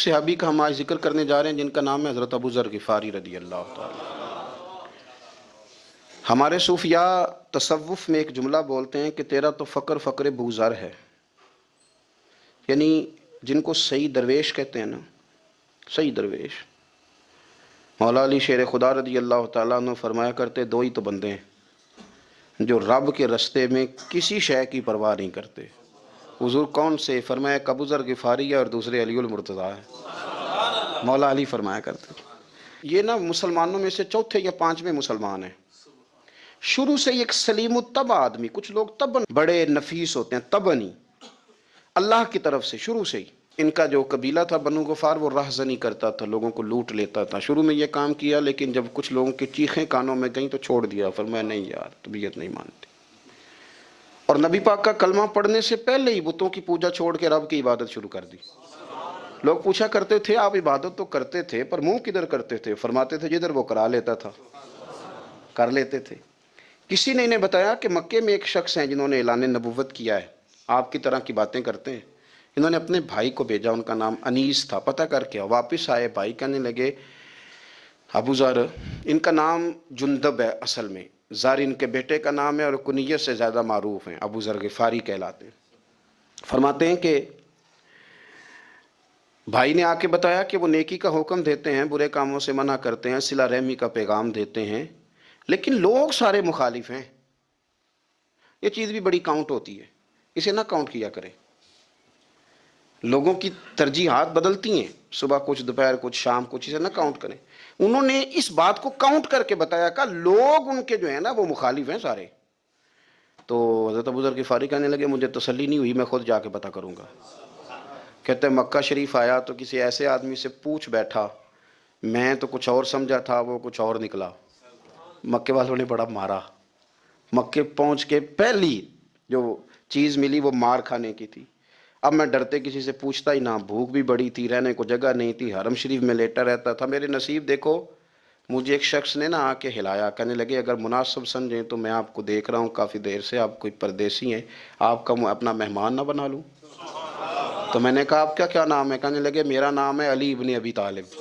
صحابی کا ہم آج ذکر کرنے جا رہے ہیں جن کا نام ہے حضرت ابو ذر غفاری رضی اللہ تعالی۔ ہمارے صوفیاء تصوف میں ایک جملہ بولتے ہیں کہ تیرا تو فقر فقر بوذر ہے، یعنی جن کو صحیح درویش کہتے ہیں نا، صحیح درویش۔ مولا علی شیر خدا رضی اللہ تعالیٰ عنہ فرمایا کرتے دو ہی تو بندے ہیں جو رب کے رستے میں کسی شے کی پرواہ نہیں کرتے۔ حضور کون سے؟ فرمایا ابو ذر غفاری ہے اور دوسرے علی المرتضیٰ ہے۔ مولا علی فرمایا کرتے یہ نا مسلمانوں میں سے چوتھے یا پانچویں مسلمان ہیں۔ شروع سے ایک سلیم الطبع آدمی، کچھ لوگ طبعاً بڑے نفیس ہوتے ہیں، طبعاً اللہ کی طرف سے شروع سے ہی۔ ان کا جو قبیلہ تھا بنو غفار وہ راہزنی کرتا تھا، لوگوں کو لوٹ لیتا تھا۔ شروع میں یہ کام کیا لیکن جب کچھ لوگوں کی چیخیں کانوں میں گئیں تو چھوڑ دیا، فرمایا نہیں یار طبیعت نہیں مانتی۔ اور نبی پاک کا کلمہ پڑھنے سے پہلے ہی بتوں کی پوجا چھوڑ کے رب کی عبادت شروع کر دی۔ لوگ پوچھا کرتے تھے آپ عبادت تو کرتے تھے پر منہ کدھر کرتے تھے؟ فرماتے تھے جدھر وہ کرا لیتا تھا کر لیتے تھے۔ کسی نے انہیں بتایا کہ مکے میں ایک شخص ہیں جنہوں نے اعلان نبوت کیا ہے، آپ کی طرح کی باتیں کرتے ہیں۔ انہوں نے اپنے بھائی کو بھیجا، ان کا نام انیس تھا، پتہ کر کے واپس آئے، بھائی کہنے لگے ابو ذر، ان کا نام جندب ہے اصل میں، ذر ان کے بیٹے کا نام ہے اور کنیت سے زیادہ معروف ہیں، ابو ذر غفاری کہلاتے ہیں۔ فرماتے ہیں کہ بھائی نے آ کے بتایا کہ وہ نیکی کا حکم دیتے ہیں، برے کاموں سے منع کرتے ہیں، صلہ رحمی کا پیغام دیتے ہیں، لیکن لوگ سارے مخالف ہیں۔ یہ چیز بھی بڑی کاؤنٹ ہوتی ہے، اسے نہ کاؤنٹ کیا کریں۔ لوگوں کی ترجیحات بدلتی ہیں، صبح کچھ دوپہر کچھ شام کچھ، اسے نہ کاؤنٹ کریں۔ انہوں نے اس بات کو کاؤنٹ کر کے بتایا کہ لوگ ان کے جو ہیں نا وہ مخالف ہیں سارے۔ تو حضرت ابو ذر غفاری کہنے لگے مجھے تسلی نہیں ہوئی، میں خود جا کے پتہ کروں گا۔ کہتے ہیں مکہ شریف آیا تو کسی ایسے آدمی سے پوچھ بیٹھا، میں تو کچھ اور سمجھا تھا وہ کچھ اور نکلا۔ مکے والوں نے بڑا مارا۔ مکے پہنچ کے پہلی جو چیز ملی وہ مار کھانے کی تھی۔ اب میں ڈرتے کسی سے پوچھتا ہی نہ، بھوک بھی بڑی تھی، رہنے کو جگہ نہیں تھی، حرم شریف میں لیٹا رہتا تھا۔ میرے نصیب دیکھو، مجھے ایک شخص نے آ کے ہلایا، کہنے لگے اگر مناسب سمجھیں تو میں آپ کو دیکھ رہا ہوں کافی دیر سے، آپ کوئی پردیسی ہیں، آپ کا اپنا مہمان نہ بنا لوں؟ تو میں نے کہا آپ کا کیا نام ہے؟ کہنے لگے میرا نام ہے علی ابن ابی طالب۔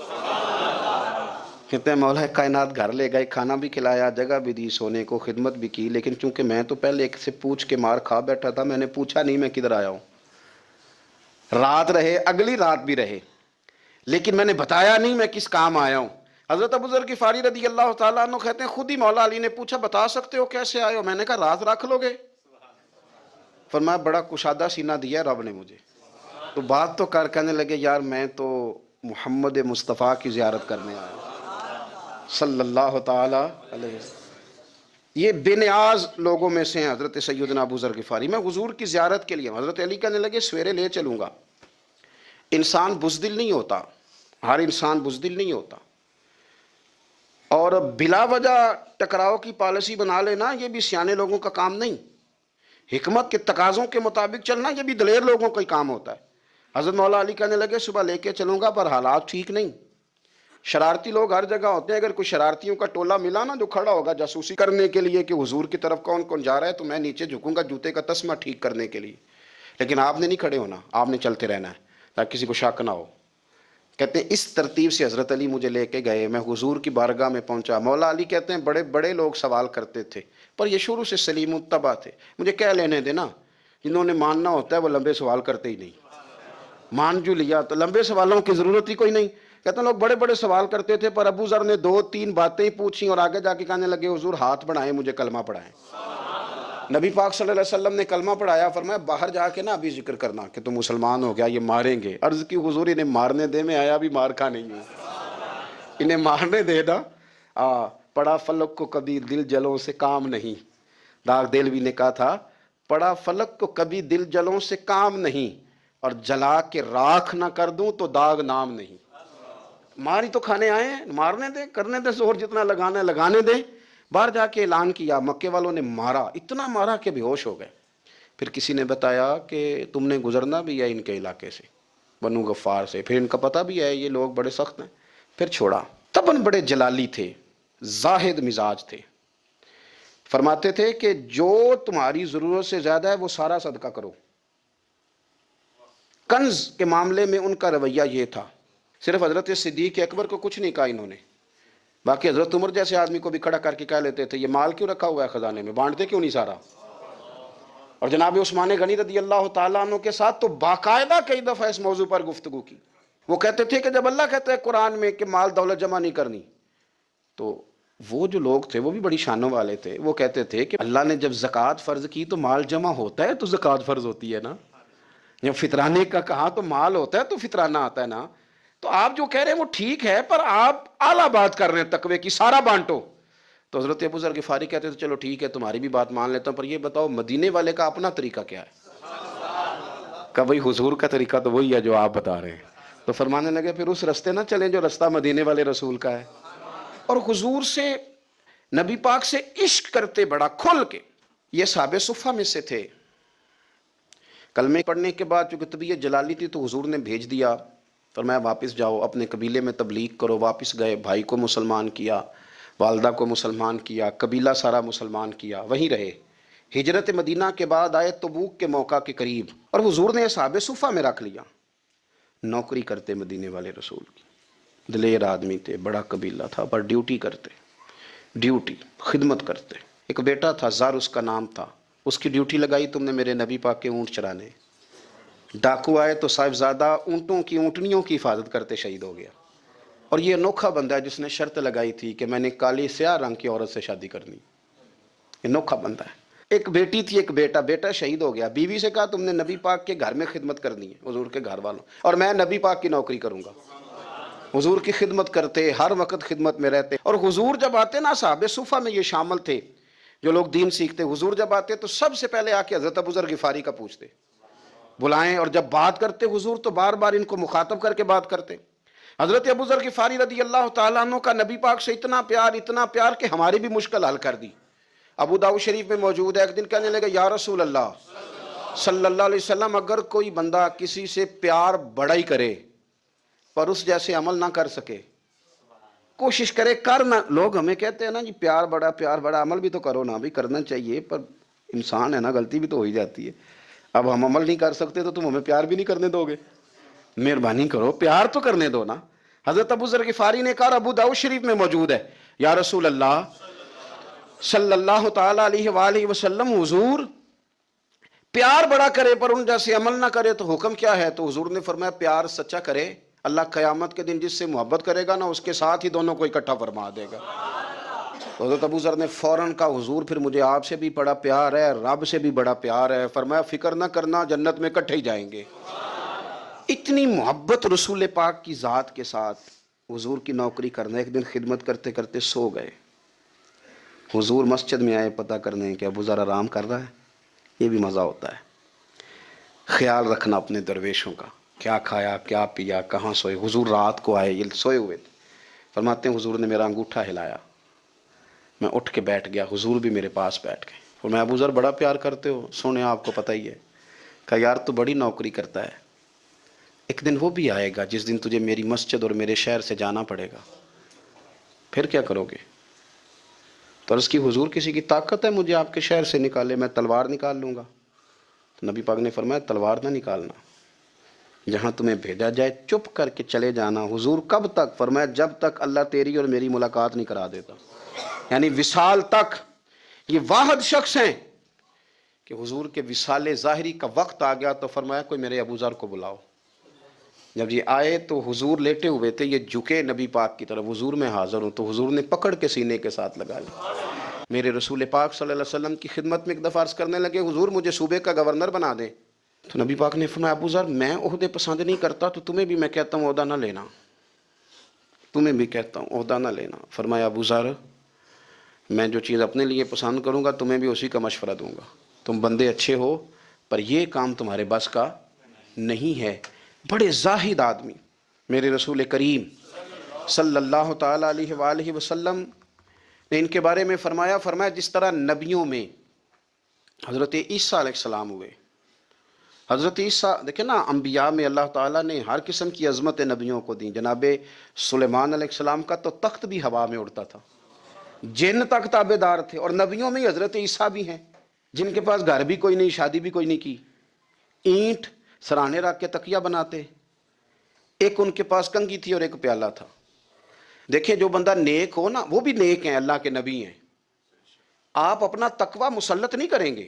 کہتے ہیں مولا کائنات گھر لے گئے، کھانا بھی کھلایا، جگہ بھی دی، سونے کو خدمت بھی کی، لیکن چونکہ میں تو پہلے ایک سے پوچھ کے مار کھا بیٹھا تھا، میں نے پوچھا نہیں میں کدھر آیا ہوں۔ رات رہے، اگلی رات بھی رہے، لیکن میں نے بتایا نہیں میں کس کام آیا ہوں۔ حضرت ابو ذر غفاری رضی اللہ تعالیٰ عنہ کہتے ہیں خود ہی مولا علی نے پوچھا بتا سکتے ہو کیسے آئے ہو؟ میں نے کہا رات رکھ لو گے؟ فرمایا بڑا کشادہ سینہ دیا رب نے مجھے، تو بات تو کر۔ کہنے لگے یار میں تو محمد مصطفیٰ کی زیارت کرنے آیا ہوں صلی اللہ تعالی علیہ وسلم۔ یہ بے نیاز لوگوں میں سے ہیں حضرت سیدنا ابو ذر غفاری۔ میں حضور کی زیارت کے لیے، حضرت علی کہنے لگے سویرے لے چلوں گا۔ انسان بزدل نہیں ہوتا، ہر انسان بزدل نہیں ہوتا، اور بلا وجہ ٹکراؤ کی پالیسی بنا لینا یہ بھی سیانے لوگوں کا کام نہیں۔ حکمت کے تقاضوں کے مطابق چلنا یہ بھی دلیر لوگوں کا ہی کام ہوتا ہے۔ حضرت مولا علی کہنے لگے صبح لے کے چلوں گا پر حالات ٹھیک نہیں، شرارتی لوگ ہر جگہ ہوتے ہیں، اگر کوئی شرارتیوں کا ٹولہ ملا نا جو کھڑا ہوگا جاسوسی کرنے کے لیے کہ حضور کی طرف کون کون جا رہا ہے، تو میں نیچے جھکوں گا جوتے کا تسمہ ٹھیک کرنے کے لیے، لیکن آپ نے نہیں کھڑے ہونا، آپ نے چلتے رہنا ہے تاکہ کسی کو شک نہ ہو۔ کہتے ہیں اس ترتیب سے حضرت علی مجھے لے کے گئے، میں حضور کی بارگاہ میں پہنچا۔ مولا علی کہتے ہیں بڑے بڑے لوگ سوال کرتے تھے پر یہ شروع سے سلیم الطبع تھے، مجھے کہہ لینے دینا، جنہوں نے ماننا ہوتا ہے وہ لمبے سوال کرتے ہی نہیں۔ مان جو لیا تو لمبے سوالوں کی ضرورت ہی کوئی نہیں۔ کہتے ہیں لوگ بڑے بڑے سوال کرتے تھے پر ابو ذر نے 2-3 باتیں پوچھیں اور آگے جا کے کہنے لگے حضور ہاتھ بڑھائیں مجھے کلمہ پڑھائیں۔ نبی پاک صلی اللہ علیہ وسلم نے کلمہ پڑھایا، فرمایا باہر جا کے نا ابھی ذکر کرنا کہ تم مسلمان ہو گیا، یہ ماریں گے۔ عرض کی حضور انہیں مارنے دے، میں آیا بھی مار کھا نہیں ہوں، انہیں مارنے دے نا۔ پڑا فلک کو کبھی دل جلوں سے کام نہیں، داغ دلوی نے کہا تھا پڑا فلک کو کبھی دل جلوں سے کام نہیں، اور جلا کے راکھ نہ کر دوں تو داغ نام نہیں۔ ماری تو کھانے آئے ہیں، مارنے دیں، کرنے دیں زور جتنا لگانا ہے لگانے دیں۔ باہر جا کے اعلان کیا، مکے والوں نے مارا، اتنا مارا کہ بے ہوش ہو گئے۔ پھر کسی نے بتایا کہ تم نے گزرنا بھی ہے ان کے علاقے سے، بنو غفار سے، پھر ان کا پتہ بھی ہے یہ لوگ بڑے سخت ہیں، پھر چھوڑا۔ تباً بڑے جلالی تھے، زاہد مزاج تھے، فرماتے تھے کہ جو تمہاری ضرورت سے زیادہ ہے وہ سارا صدقہ کرو۔ کنز کے معاملے میں ان کا رویہ یہ تھا، صرف حضرت صدیق اکبر کو کچھ نہیں کہا انہوں نے، باقی حضرت عمر جیسے آدمی کو بھی کھڑا کر کے کہہ لیتے تھے یہ مال کیوں رکھا ہوا ہے خزانے میں، بانٹتے کیوں نہیں سارا؟ اور جناب عثمان غنی رضی اللہ تعالیٰ عنہ کے ساتھ تو باقاعدہ کئی دفعہ اس موضوع پر گفتگو کی۔ وہ کہتے تھے کہ جب اللہ کہتا ہے قرآن میں کہ مال دولت جمع نہیں کرنی، تو وہ جو لوگ تھے وہ بھی بڑی شانوں والے تھے، وہ کہتے تھے کہ اللہ نے جب زکوٰۃ فرض کی تو مال جمع ہوتا ہے تو زکوٰۃ فرض ہوتی ہے نا، جب فطرانے کا کہا تو مال ہوتا ہے تو فطرانہ آتا ہے نا، تو آپ جو کہہ رہے ہیں وہ ٹھیک ہے پر آپ اعلیٰ بات کر رہے ہیں تقوی کی، سارا بانٹو۔ تو حضرت ابو ذر غفاری کہتے تھے چلو ٹھیک ہے تمہاری بھی بات مان لیتا ہوں، پر یہ بتاؤ مدینے والے کا اپنا طریقہ کیا ہے؟ کہ بھئی حضور کا طریقہ تو وہی ہے جو آپ بتا رہے ہیں۔ تو فرمانے لگے پھر اس رستے نہ چلیں جو رستہ مدینے والے رسول کا ہے، اور حضور سے، نبی پاک سے عشق کرتے بڑا کھل کے۔ یہ صحابہ صفہ میں سے تھے۔ کلمے پڑھنے کے بعد چونکہ طبیعت جلالی تھی تو حضور نے بھیج دیا، فرمایا واپس جاؤ اپنے قبیلے میں تبلیغ کرو۔ واپس گئے، بھائی کو مسلمان کیا، والدہ کو مسلمان کیا، قبیلہ سارا مسلمان کیا، وہیں رہے۔ ہجرت مدینہ کے بعد آئے تبوک کے موقع کے قریب، اور حضور نے صحابہ صفہ میں رکھ لیا۔ نوکری کرتے مدینے والے رسول کی، دلیر آدمی تھے، بڑا قبیلہ تھا، پر ڈیوٹی کرتے، ڈیوٹی خدمت کرتے۔ ایک بیٹا تھا زار اس کا نام تھا، اس کی ڈیوٹی لگائی تم نے میرے نبی پاک کے اونٹ چرانے۔ ڈاکو آئے تو صاحبزادہ اونٹوں کی، اونٹنیوں کی حفاظت کرتے شہید ہو گیا۔ اور یہ انوکھا بندہ ہے جس نے شرط لگائی تھی کہ میں نے کالی سیاہ رنگ کی عورت سے شادی کرنی، یہ انوکھا بندہ ہے۔ ایک بیٹی تھی، ایک بیٹا، بیٹا شہید ہو گیا، بیوی سے کہا تم نے نبی پاک کے گھر میں خدمت کرنی ہے، حضور کے گھر والوں، اور میں نبی پاک کی نوکری کروں گا۔ حضور کی خدمت کرتے، ہر وقت خدمت میں رہتے، اور حضور جب آتے نا، صحابہ صفہ میں یہ شامل تھے جو لوگ دین سیکھتے، حضور جب آتے تو سب سے پہلے آ کے حضرت ابو ذر غفاری کا پوچھتے، بلائیں، اور جب بات کرتے حضور تو بار بار ان کو مخاطب کر کے بات کرتے۔ حضرت ابو ذر غفاری رضی اللہ تعالیٰ عنہ کا نبی پاک سے اتنا پیار کہ ہماری بھی مشکل حل کر دی۔ ابو داؤد شریف میں موجود ہے، ایک دن کہنے لگے یا رسول اللہ صلی اللہ علیہ وسلم، اگر کوئی بندہ کسی سے پیار بڑا ہی کرے پر اس جیسے عمل نہ کر سکے، کوشش کرے کرنا، لوگ ہمیں کہتے ہیں نا جی پیار بڑا، عمل بھی تو کرو نا، بھی کرنا چاہیے، پر انسان ہے نا، غلطی بھی تو ہو ہی جاتی ہے۔ اب ہم عمل نہیں کر سکتے تو تم ہمیں پیار بھی نہیں کرنے دو گے؟ مہربانی کرو، پیار تو کرنے دو نا۔ حضرت ابو ذر غفاری نے کہا، ابو داؤد شریف میں موجود ہے، یا رسول اللہ صلی اللہ تعالی علیہ وآلہ وسلم، حضور پیار بڑا کرے پر ان جیسے عمل نہ کرے تو حکم کیا ہے؟ تو حضور نے فرمایا پیار سچا کرے، اللہ قیامت کے دن جس سے محبت کرے گا نا اس کے ساتھ ہی دونوں کو اکٹھا فرما دے گا۔ تو حضرت ابو ذر نے فوراً کہا، حضور پھر مجھے آپ سے بھی بڑا پیار ہے، رب سے بھی بڑا پیار ہے۔ فرمایا فکر نہ کرنا، جنت میں اکٹھے ہی جائیں گے۔ اتنی محبت رسول پاک کی ذات کے ساتھ، حضور کی نوکری کرنا۔ ایک دن خدمت کرتے کرتے سو گئے، حضور مسجد میں آئے پتہ کرنے کہ ابو ذر آرام کر رہا ہے۔ یہ بھی مزہ ہوتا ہے، خیال رکھنا اپنے درویشوں کا، کیا کھایا کیا پیا کہاں سوئے۔ حضور رات کو آئے، یہ سوئے ہوئے تھے، فرماتے ہیں حضور نے میرا انگوٹھا ہلایا، میں اٹھ کے بیٹھ گیا، حضور بھی میرے پاس بیٹھ گئے۔ اور میں ابو ذر بڑا پیار کرتے ہو؟ سونے آپ کو پتہ ہی ہے۔ کہا یار تو بڑی نوکری کرتا ہے، ایک دن وہ بھی آئے گا جس دن تجھے میری مسجد اور میرے شہر سے جانا پڑے گا، پھر کیا کرو گے؟ تو عرض کی حضور کسی کی طاقت ہے مجھے آپ کے شہر سے نکالے؟ میں تلوار نکال لوں گا۔ تو نبی پاک نے فرمایا تلوار نہ نکالنا، جہاں تمہیں بھیجا جائے چپ کر کے چلے جانا۔ حضور کب تک؟ فرمایا جب تک اللہ تیری اور میری ملاقات نہیں کرا دیتا، یعنی وصال تک۔ یہ واحد شخص ہیں کہ حضور کے وصال ظاہری کا وقت آ گیا تو فرمایا کوئی میرے ابو ذر کو بلاؤ۔ جب یہ آئے تو حضور لیٹے ہوئے تھے، یہ جھکے نبی پاک کی طرف، حضور میں حاضر ہوں، تو حضور نے پکڑ کے سینے کے ساتھ لگا لیا۔ میرے رسول پاک صلی اللہ علیہ وسلم کی خدمت میں ایک دفعہ عرض کرنے لگے حضور مجھے صوبے کا گورنر بنا دیں۔ تو نبی پاک نے فرمایا ابو ذر میں عہدے پسند نہیں کرتا، تو تمہیں بھی میں کہتا ہوں عہدہ نہ لینا، تمہیں بھی کہتا ہوں عہدہ نہ لینا۔ فرمایا ابو ذر میں جو چیز اپنے لیے پسند کروں گا تمہیں بھی اسی کا مشورہ دوں گا، تم بندے اچھے ہو پر یہ کام تمہارے بس کا نہیں ہے۔ بڑے زاہد آدمی میرے رسول کریم صلی اللہ تعالی علیہ وآلہ وسلم نے ان کے بارے میں فرمایا جس طرح نبیوں میں حضرت عیسیٰ علیہ السلام ہوئے، حضرت عیسیٰ دیکھیں نا، انبیاء میں اللہ تعالیٰ نے ہر قسم کی عظمت نبیوں کو دی۔ جناب سلیمان علیہ السلام کا تو تخت بھی ہوا میں اڑتا تھا، جن تک تابع دار تھے، اور نبیوں میں حضرت عیسیٰ بھی ہیں جن کے پاس گھر بھی کوئی نہیں، شادی بھی کوئی نہیں کی، اینٹ سرانے رکھ کے تکیہ بناتے، ایک ان کے پاس کنگھی تھی اور ایک پیالہ تھا. دیکھیں جو بندہ نیک ہو نا وہ بھی نیک ہیں، اللہ کے نبی ہیں. آپ اپنا تقوی مسلط نہیں کریں گے،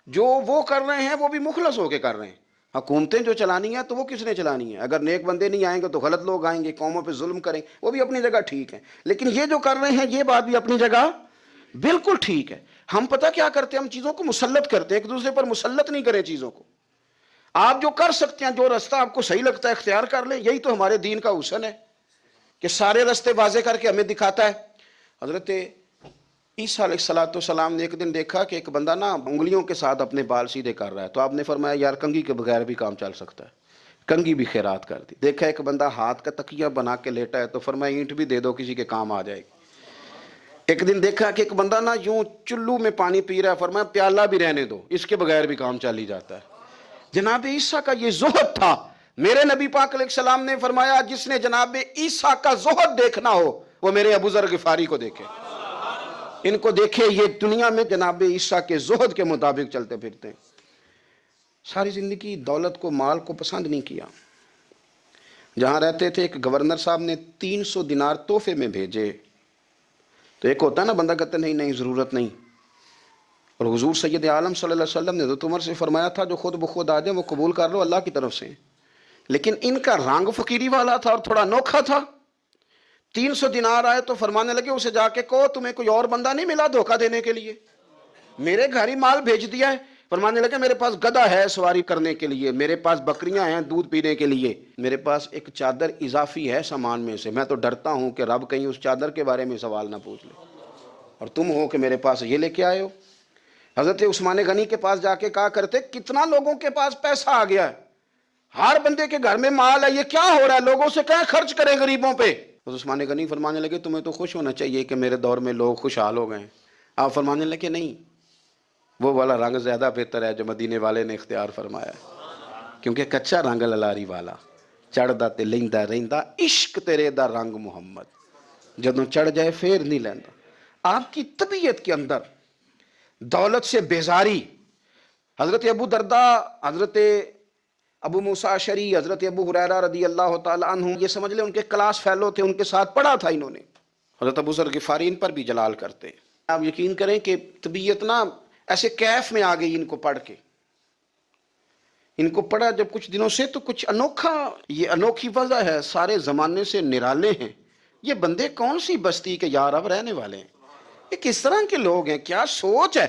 جو وہ کر رہے ہیں وہ بھی مخلص ہو کے کر رہے ہیں. حکومتیں جو چلانی ہیں تو وہ کس نے چلانی ہے؟ اگر نیک بندے نہیں آئیں گے تو غلط لوگ آئیں گے، قوموں پہ ظلم کریں، وہ بھی اپنی جگہ ٹھیک ہے. لیکن یہ جو کر رہے ہیں یہ بات بھی اپنی جگہ بالکل ٹھیک ہے. ہم پتہ کیا کرتے ہیں؟ ہم چیزوں کو مسلط کرتے ہیں، ایک دوسرے پر مسلط نہیں کریں چیزوں کو. آپ جو کر سکتے ہیں، جو رستہ آپ کو صحیح لگتا ہے اختیار کر لیں. یہی تو ہمارے دین کا حسن ہے کہ سارے رستے واضح کر کے ہمیں دکھاتا ہے. حضرت عیسیٰ علیہ الصلوۃ والسلام نے ایک دن دیکھا کہ ایک بندہ نا انگلیوں کے ساتھ اپنے بال سیدھے کر رہا ہے، تو آپ نے فرمایا یار کنگھی کے بغیر بھی کام چل سکتا ہے. کنگھی بھی خیرات کر دی. دیکھا ایک بندہ ہاتھ کا تکیہ بنا کے لیٹا ہے، تو فرمایا اینٹ بھی دے دو، کسی کے کام آ جائے گی. ایک دن دیکھا کہ ایک بندہ نا یوں چلو میں پانی پی رہا ہے، فرمایا پیالہ بھی رہنے دو، اس کے بغیر بھی کام چل ہی جاتا ہے. جناب عیسیٰ کا یہ زہد تھا. میرے نبی پاک علیہ السلام نے فرمایا جس نے جناب عیسیٰ کا زہد دیکھنا ہو وہ میرے ابو ذر غفاری کو دیکھے. ان کو دیکھے، یہ دنیا میں جناب عیسیٰ کے زہد کے مطابق چلتے پھرتے ہیں. ساری زندگی دولت کو، مال کو پسند نہیں کیا. جہاں رہتے تھے ایک گورنر صاحب نے 300 دینار تحفے میں بھیجے. تو ایک ہوتا ہے نا بندہ کہتا نہیں نہیں ضرورت نہیں. اور حضور سید عالم صلی اللہ علیہ وسلم نے تو عمر سے فرمایا تھا جو خود بخود آ جائیں وہ قبول کر لو، اللہ کی طرف سے. لیکن ان کا رنگ فقیری والا تھا اور تھوڑا انوکھا تھا. 300 دینار آئے تو فرمانے لگے اسے جا کے کہو تمہیں کوئی اور بندہ نہیں ملا دھوکہ دینے کے لیے؟ میرے گھر ہی مال بھیج دیا ہے. فرمانے لگے میرے پاس گدھا ہے سواری کرنے کے لیے، میرے پاس بکریاں ہیں دودھ پینے کے لیے، میرے پاس ایک چادر اضافی ہے سامان میں سے. میں تو ڈرتا ہوں کہ رب کہیں اس چادر کے بارے میں سوال نہ پوچھ لے، اور تم ہو کہ میرے پاس یہ لے کے آئے ہو. حضرت عثمان غنی کے پاس جا کے کہا کرتے کتنا لوگوں کے پاس پیسہ آ گیا ہے، ہر بندے کے گھر میں مال ہے، یہ کیا ہو رہا ہے؟ لوگوں سے کہیں خرچ کرے غریبوں پہ. عثمان غنی فرمانے لگے تمہیں تو خوش ہونا چاہیے کہ میرے دور میں لوگ خوشحال ہو گئے. آپ فرمانے لگے نہیں، وہ والا رنگ زیادہ بہتر ہے جو مدینے والے نے اختیار فرمایا ہے. کیونکہ کچا رنگ للاری والا چڑھدا تے لیندا رہندا، عشق تیرے دا رنگ محمد، جدوں چڑھ جائے پھر نہیں لیندا. آپ کی طبیعت کے اندر دولت سے بیزاری. حضرت ابو درداء، حضرت ابو موسیٰ اشعری، حضرت ابو ہریرہ رضی اللہ تعالی عنہ، یہ سمجھ لیں ان کے کلاس فیلو تھے، ان کے ساتھ پڑھا تھا انہوں نے. حضرت ابو ذر غفاری ان پر بھی جلال کرتے. آپ یقین کریں کہ طبیعت نا ایسے کیف میں آ گئی ان کو پڑھ کے. ان کو پڑھا جب کچھ دنوں سے تو کچھ انوکھا، یہ انوکھی وجہ ہے، سارے زمانے سے نرالے ہیں. یہ بندے کون سی بستی کے یار اب رہنے والے ہیں؟ یہ کس طرح کے لوگ ہیں؟ کیا سوچ ہے؟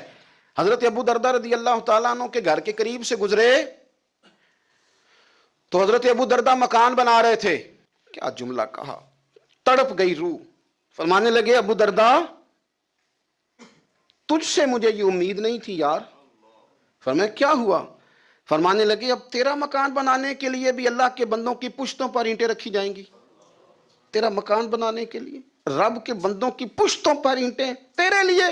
حضرت ابو درداء رضی اللہ تعالیٰ عنہ کے گھر کے قریب سے گزرے تو حضرت ابو درداء مکان بنا رہے تھے. کیا جملہ کہا، تڑپ گئی روح. فرمانے لگے ابو درداء تجھ سے مجھے یہ امید نہیں تھی یار. فرمایا کیا ہوا؟ فرمانے لگے اب تیرا مکان بنانے کے لیے بھی اللہ کے بندوں کی پشتوں پر اینٹیں رکھی جائیں گی. تیرا مکان بنانے کے لیے رب کے بندوں کی پشتوں پر اینٹیں تیرے لیے.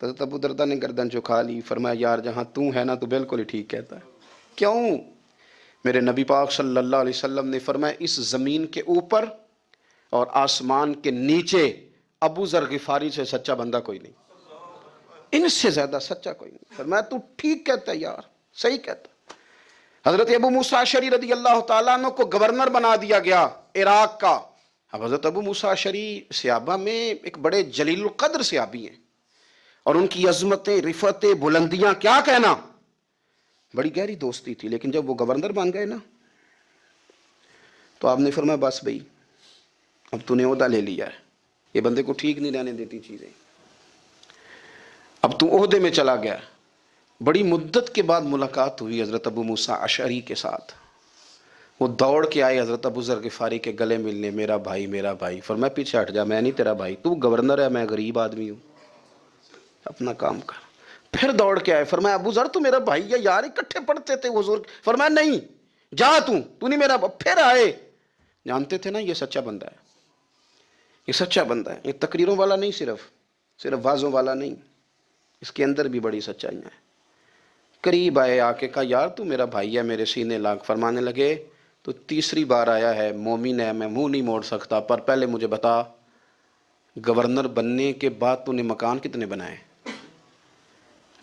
حضرت ابو درداء نے گردن جھکا لی. فرمایا یار جہاں تو ہے نا تو بالکل ہی ٹھیک کہتا ہے. کیوں؟ میرے نبی پاک صلی اللہ علیہ وسلم نے فرمایا اس زمین کے اوپر اور آسمان کے نیچے ابو ذر غفاری سے سچا بندہ کوئی نہیں، ان سے زیادہ سچا کوئی نہیں. فرمایا تو ٹھیک کہتا ہے یار، صحیح کہتا. حضرت ابو موسیٰ اشعری رضی اللہ تعالیٰ عنہ کو گورنر بنا دیا گیا عراق کا. اب حضرت ابو موسیٰ اشعری صحابہ میں ایک بڑے جلیل القدر صحابی ہیں، اور ان کی عظمتیں، رفتیں، بلندیاں کیا کہنا، بڑی گہری دوستی تھی. لیکن جب وہ گورنر بن گئے نا تو آپ نے فرمایا بس بھئی اب تو نے عہدہ لے لیا ہے، یہ بندے کو ٹھیک نہیں رہنے دیتی چیزیں، اب تو عہدے میں چلا گیا. بڑی مدت کے بعد ملاقات ہوئی حضرت ابو موسیٰ اشعری کے ساتھ. وہ دوڑ کے آئے حضرت ابو ذر غفاری کے گلے ملنے، میرا بھائی میرا بھائی. فرمایا پیچھے ہٹ جا، میں نہیں تیرا بھائی، تو گورنر ہے، میں غریب آدمی ہوں، اپنا کام کر. پھر دوڑ کے آئے. فرمایا ابو ذر تو میرا بھائی ہے یار، اکٹھے پڑھتے تھے حضور. فرمایا نہیں جا، تو نہیں میرا. پھر آئے. جانتے تھے نا یہ سچا بندہ ہے، یہ سچا بندہ ہے، یہ تقریروں والا نہیں، صرف وعظوں والا نہیں، اس کے اندر بھی بڑی سچائیاں ہیں. قریب آئے، آ کے کہا یار تو میرا بھائی ہے، میرے سینے لاگ. فرمانے لگے تو تیسری بار آیا ہے، مومن ہے، میں منہ نہیں موڑ سکتا، پر پہلے مجھے بتا گورنر بننے کے بعد تو نے مکان کتنے بنائے،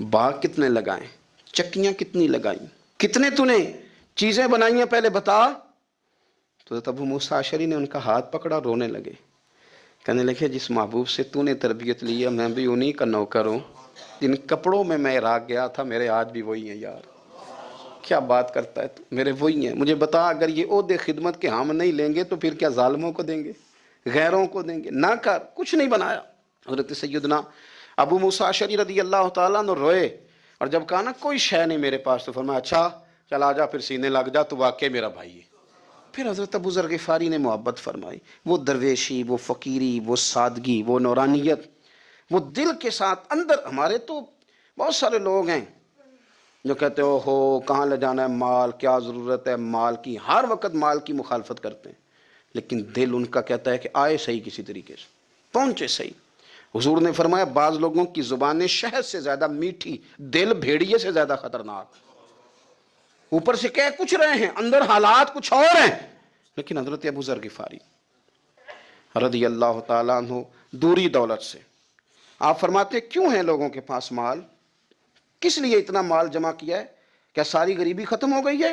باغ کتنے لگائیں، چکیاں کتنی لگائیں، کتنے تو نے چیزیں بنائی ہیں، پہلے بتا. تو حضرت ابو موسیٰ اشعری نے ان کا ہاتھ پکڑا، رونے لگے، کہنے لگے جس محبوب سے تو نے تربیت لی ہے میں بھی انہی کا نوکر ہوں، جن کپڑوں میں میں عراق گیا تھا میرے آج بھی وہی ہیں یار۔ کیا بات کرتا ہے تو، میرے وہی ہیں، مجھے بتا اگر یہ عہدے خدمت کے ہم نہیں لیں گے تو پھر کیا ظالموں کو دیں گے، غیروں کو دیں گے؟ نہ کر، کچھ نہیں بنایا۔ حضرت سیدنا ابو موسیٰ اشعری رضی اللہ تعالیٰ عنہ روئے، اور جب کہا نا کوئی شے نہیں میرے پاس، تو فرمایا اچھا چل آ جا پھر سینے لگ جا، تو واقعی میرا بھائی ہے۔ پھر حضرت ابو ذر غفاری نے محبت فرمائی، وہ درویشی، وہ فقیری، وہ سادگی، وہ نورانیت، وہ دل کے ساتھ اندر۔ ہمارے تو بہت سارے لوگ ہیں جو کہتے ہو کہاں لے جانا ہے مال، کیا ضرورت ہے مال کی، ہر وقت مال کی مخالفت کرتے ہیں، لیکن دل ان کا کہتا ہے کہ آئے صحیح کسی طریقے سے، پہنچے صحیح۔ حضور نے فرمایا بعض لوگوں کی زبانیں شہد سے زیادہ میٹھی، دل بھیڑیے سے زیادہ خطرناک۔ اوپر سے کہہ کچھ رہے ہیں، اندر حالات کچھ اور ہیں۔ لیکن حضرت ابو ذر غفاری رضی اللہ تعالیٰ عنہ دوری دولت سے، آپ فرماتے کیوں ہے لوگوں کے پاس مال، کس لیے اتنا مال جمع کیا ہے؟ کیا ساری غریبی ختم ہو گئی ہے،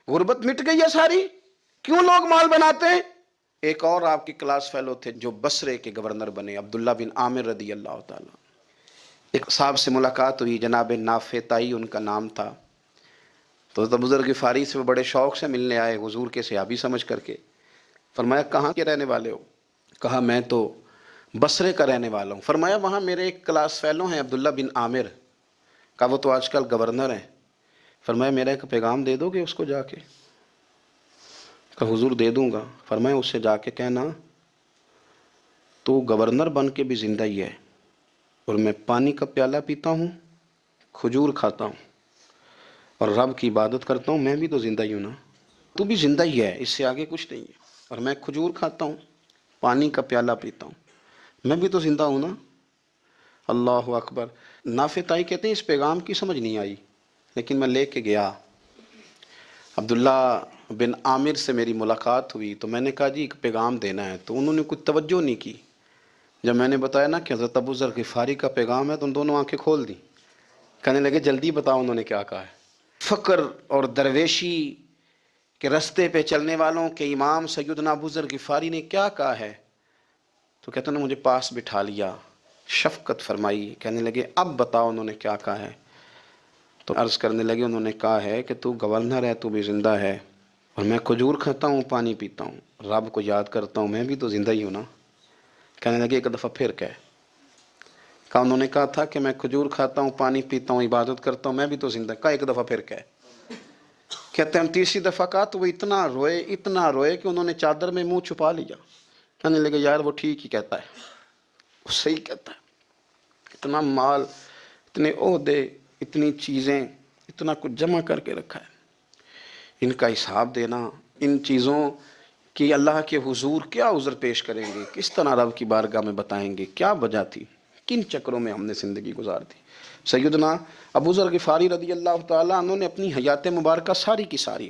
غربت مٹ گئی ہے ساری؟ کیوں لوگ مال بناتے ہیں؟ ایک اور آپ کی کلاس فیلو تھے جو بصرے کے گورنر بنے، عبداللہ بن عامر رضی اللہ تعالیٰ، ایک صاحب سے ملاقات ہوئی، جناب نافع تائی ان کا نام تھا، تو ابو ذر غفاری سے وہ بڑے شوق سے ملنے آئے، حضور کے صحابی سمجھ کر کے۔ فرمایا کہاں کے رہنے والے ہو؟ کہا میں تو بصرے کا رہنے والا ہوں۔ فرمایا وہاں میرے ایک کلاس فیلو ہیں عبداللہ بن عامر، کہا وہ تو آج کل گورنر ہیں۔ فرمایا میرا ایک پیغام دے دو گے اس کو جا کے؟ کہا حضور دے دوں گا۔ فرمایا اس سے جا کے کہنا تو گورنر بن کے بھی زندہ ہی ہے، اور میں پانی کا پیالہ پیتا ہوں، کھجور کھاتا ہوں اور رب کی عبادت کرتا ہوں، میں بھی تو زندہ ہی ہوں نا، تو بھی زندہ ہی ہے، اس سے آگے کچھ نہیں ہے، اور میں کھجور کھاتا ہوں، پانی کا پیالہ پیتا ہوں، میں بھی تو زندہ ہوں نا۔ اللہ اکبر۔ نافع تائی کہتے ہیں اس پیغام کی سمجھ نہیں آئی، لیکن میں لے کے گیا، عبداللہ بن عامر سے میری ملاقات ہوئی، تو میں نے کہا جی ایک پیغام دینا ہے، تو انہوں نے کچھ توجہ نہیں کی۔ جب میں نے بتایا نا کہ حضرت ابو ذر غفاری کا پیغام ہے، تو ان دونوں آنکھیں کھول دیں، کہنے لگے جلدی بتاؤ انہوں نے کیا کہا ہے۔ فقر اور درویشی کے رستے پہ چلنے والوں کے امام سیدنا ابو ذر غفاری نے کیا کہا ہے؟ تو کہتے ہیں مجھے پاس بٹھا لیا، شفقت فرمائی، کہنے لگے اب بتاؤ انہوں نے کیا کہا ہے؟ تو عرض کرنے لگے انہوں نے کہا ہے کہ تو گورنر ہے، تو بھی زندہ ہے، اور میں کھجور کھاتا ہوں، پانی پیتا ہوں، رب کو یاد کرتا ہوں، میں بھی تو زندہ ہی ہوں نا۔ کہنے لگے ایک دفعہ پھر کہا انہوں نے کہا تھا کہ میں کھجور کھاتا ہوں، پانی پیتا ہوں، عبادت کرتا ہوں، میں بھی تو زندہ، کہا ایک دفعہ پھر کہتے ہیں تیسری دفعہ کہا تو وہ اتنا روئے کہ انہوں نے چادر میں منہ چھپا لیا۔ کہنے لگے یار وہ ٹھیک ہی کہتا ہے، وہ صحیح کہتا ہے، اتنا مال، اتنے عہدے، اتنی چیزیں، اتنا کچھ جمع کر کے رکھا ہے، ان کا حساب دینا، ان چیزوں کی اللہ کے حضور کیا عذر پیش کریں گے، کس طرح رب کی بارگاہ میں بتائیں گے کیا وجہ تھی، کن چکروں میں ہم نے زندگی گزار دی۔ سیدنا ابو ذر غفاری رضی اللہ تعالیٰ عنہ نے اپنی حیات مبارکہ ساری کی ساری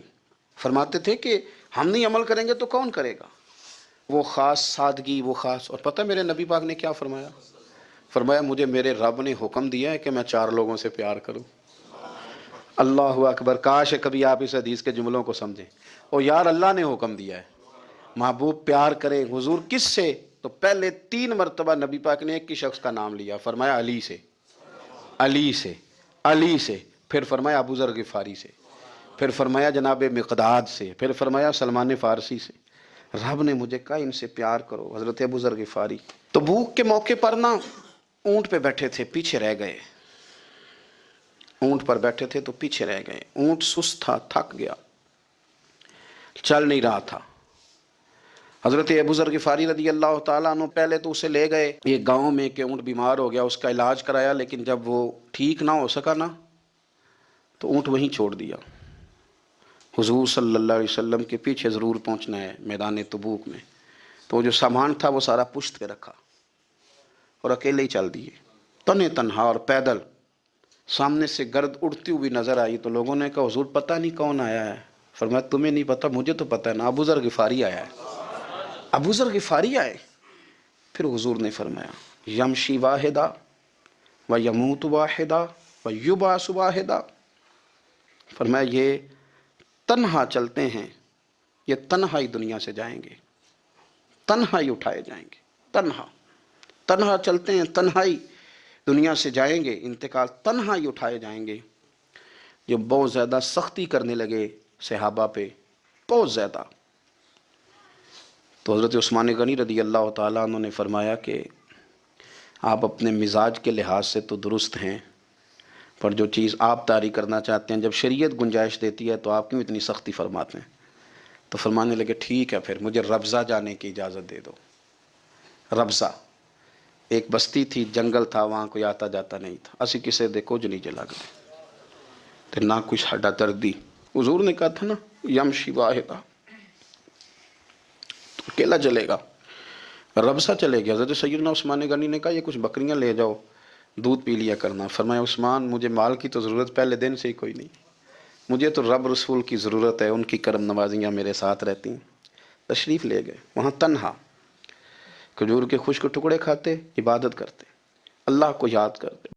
فرماتے تھے کہ ہم نہیں عمل کریں گے تو کون کرے گا، وہ خاص سادگی، وہ خاص۔ اور پتہ میرے نبی پاک نے کیا فرمایا؟ فرمایا مجھے میرے رب نے حکم دیا ہے کہ میں 4 لوگوں سے پیار کروں۔ اللہ اکبر، کاش کبھی آپ اس حدیث کے جملوں کو سمجھیں۔ او یار اللہ نے حکم دیا ہے محبوب پیار کرے، حضور کس سے؟ تو پہلے 3 مرتبہ نبی پاک نے ایک ہی شخص کا نام لیا، فرمایا علی سے، علی سے، علی سے، پھر فرمایا ابو ذر غفاری سے، پھر فرمایا جناب مقداد سے، پھر فرمایا سلمان فارسی سے۔ رب نے مجھے کہا ان سے پیار کرو، حضرت ابو ذر غفاری تبوک کے موقع پر نا اونٹ پہ بیٹھے تھے، پیچھے رہ گئے، اونٹ پر بیٹھے تھے تو پیچھے رہ گئے، اونٹ سست تھا، تھک گیا، چل نہیں رہا تھا۔ حضرت ابو ذر غفاری رضی اللہ تعالیٰ عنہ پہلے تو اسے لے گئے ایک گاؤں میں کہ اونٹ بیمار ہو گیا، اس کا علاج کرایا، لیکن جب وہ ٹھیک نہ ہو سکا نا تو اونٹ وہیں چھوڑ دیا۔ حضور صلی اللہ علیہ وسلم کے پیچھے ضرور پہنچنا ہے میدان تبوک میں، تو جو سامان تھا وہ سارا پشت پہ رکھا اور اکیلے ہی چل دیے، تنے تنہا اور پیدل۔ سامنے سے گرد اڑتی ہوئی نظر آئی تو لوگوں نے کہا حضور پتہ نہیں کون آیا ہے۔ فرمایا تمہیں نہیں پتہ، مجھے تو پتہ ہے نا، ابو ذر غفاری آیا ہے، ابو ذر غفاری آئے۔ پھر حضور نے فرمایا یمشی واحدہ و یموت واحدہ و یبعث واحدہ، فرمایا یہ تنہا چلتے ہیں یہ تنہا ہی دنیا سے جائیں گے، تنہا ہی اٹھائے جائیں گے، تنہا تنہا چلتے ہیں، تنہا ہی دنیا سے جائیں گے، انتقال تنہا ہی اٹھائے جائیں گے۔ جو بہت زیادہ سختی کرنے لگے صحابہ پہ، بہت زیادہ، تو حضرت عثمان غنی رضی اللہ تعالیٰ عنہ نے فرمایا کہ آپ اپنے مزاج کے لحاظ سے تو درست ہیں، پر جو چیز آپ طاری کرنا چاہتے ہیں، جب شریعت گنجائش دیتی ہے تو آپ کیوں اتنی سختی فرماتے ہیں؟ تو فرمانے لگے ٹھیک ہے، پھر مجھے ربضہ جانے کی اجازت دے دو۔ ربضہ ایک بستی تھی، جنگل تھا، وہاں کوئی آتا جاتا نہیں تھا، اسی کسے دے کچھ نہیں جلا گئے تو نہ کچھ ہڈا دردی۔ حضور نے کہا تھا نا یمشی واحدہ، تو اکیلا چلے گا، ربضہ چلے گیا۔ حضرت سیدنا عثمان غنی نے کہا یہ کچھ بکریاں لے جاؤ، دودھ پی لیا کرنا۔ فرمایا عثمان مجھے مال کی تو ضرورت پہلے دن سے ہی کوئی نہیں، مجھے تو رب رسول کی ضرورت ہے، ان کی کرم نوازیاں میرے ساتھ رہتی ہیں۔ تشریف لے گئے، وہاں تنہا کھجور کے خشک ٹکڑے کھاتے، عبادت کرتے، اللہ کو یاد کرتے۔